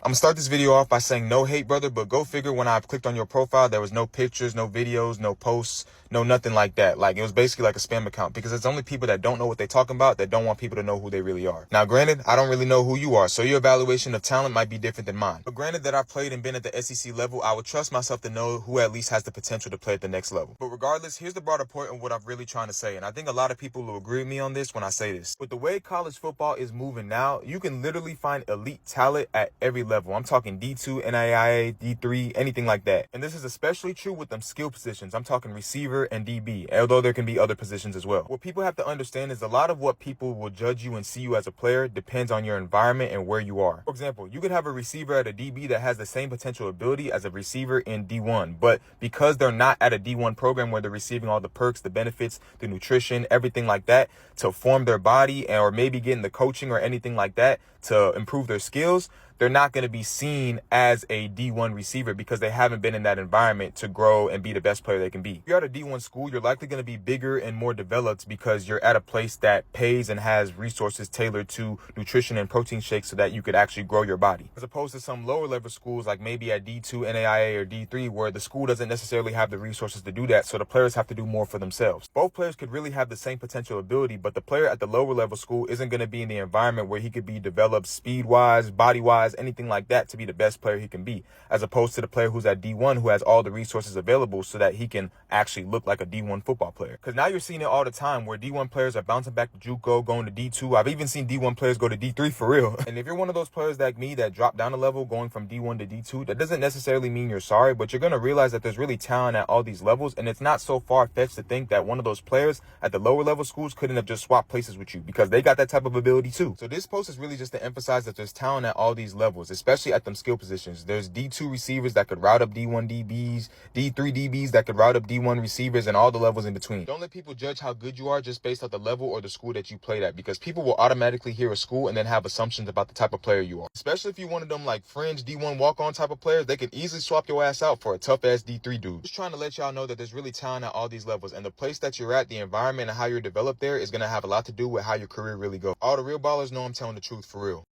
I'm gonna start this video off by saying no hate, brother, but go figure, when I clicked on your profile, there was no pictures, no videos, no posts, no nothing like that. Like, it was basically like a spam account, because it's only people that don't know what they're talking about that don't want people to know who they really are. Now, granted, I don't really know who you are, so your evaluation of talent might be different than mine. But granted that I've played and been at the SEC level, I would trust myself to know who at least has the potential to play at the next level. But regardless, here's the broader point of what I'm really trying to say, and I think a lot of people will agree with me on this when I say this. With the way college football is moving now, you can literally find elite talent at every level. I'm talking D2, NAIA, D3, anything like that. And this is especially true with them skill positions. I'm talking receiver and DB, although there can be other positions as well. What people have to understand is a lot of what people will judge you and see you as a player depends on your environment and where you are. For example, you could have a receiver at a DB that has the same potential ability as a receiver in D1, but because they're not at a D1 program where they're receiving all the perks, the benefits, the nutrition, everything like that to form their body, or maybe getting the coaching or anything like that to improve their skills, they're not going to be seen as a D1 receiver because they haven't been in that environment to grow and be the best player they can be. If you're at a D1 school, you're likely going to be bigger and more developed because you're at a place that pays and has resources tailored to nutrition and protein shakes so that you could actually grow your body. As opposed to some lower level schools like maybe at D2, NAIA, or D3, where the school doesn't necessarily have the resources to do that, so the players have to do more for themselves. Both players could really have the same potential ability, but the player at the lower level school isn't going to be in the environment where he could be developed speed-wise, body-wise, anything like that to be the best player he can be, as opposed to the player who's at D1 who has all the resources available so that he can actually look like a D1 football player. Because now you're seeing it all the time where D1 players are bouncing back to JUCO, going to D2. I've even seen D1 players go to D3 for real. And if you're one of those players like me that drop down a level going from D1 to D2, that doesn't necessarily mean you're sorry, but you're going to realize that there's really talent at all these levels, and it's not so far-fetched to think that one of those players at the lower level schools couldn't have just swapped places with you because they got that type of ability too. So this post is really just to emphasize that there's talent at all these levels, especially at them skill positions. There's D2 receivers that could route up D1 DBs, D3 DBs that could route up D1 receivers, and all the levels in between. Don't let people judge how good you are just based off the level or the school that you played at, because people will automatically hear a school and then have assumptions about the type of player you are. Especially if you're one of them like fringe D1 walk-on type of players, they can easily swap your ass out for a tough-ass D3 dude. Just trying to let y'all know that there's really talent at all these levels, and the place that you're at, the environment, and how you're developed there is going to have a lot to do with how your career really goes. All the real ballers know I'm telling the truth for real.